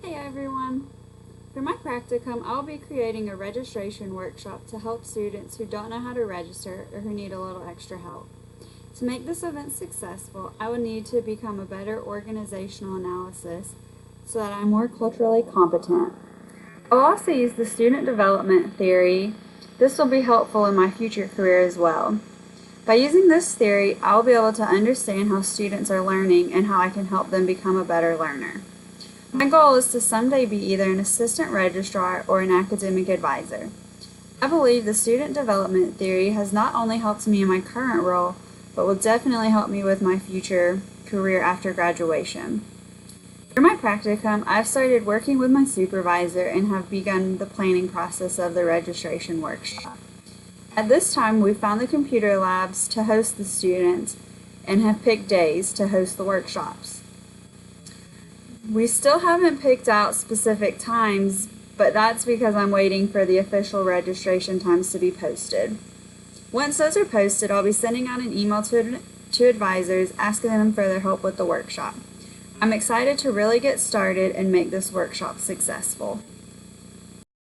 Hey everyone! For my practicum, I'll be creating a registration workshop to help students who don't know how to register or who need a little extra help. To make this event successful, I would need to become a better organizational analysis so that I'm more culturally competent. I'll also use the student development theory. This will be helpful in my future career as well. By using this theory, I'll be able to understand how students are learning and how I can help them become a better learner. My goal is to someday be either an assistant registrar or an academic advisor. I believe the student development theory has not only helped me in my current role, but will definitely help me with my future career after graduation. For my practicum, I've started working with my supervisor and have begun the planning process of the registration workshop. At this time, we found the computer labs to host the students and have picked days to host the workshops. We still haven't picked out specific times, but that's because I'm waiting for the official registration times to be posted. Once those are posted, I'll be sending out an email to advisors asking them for their help with the workshop. I'm excited to really get started and make this workshop successful.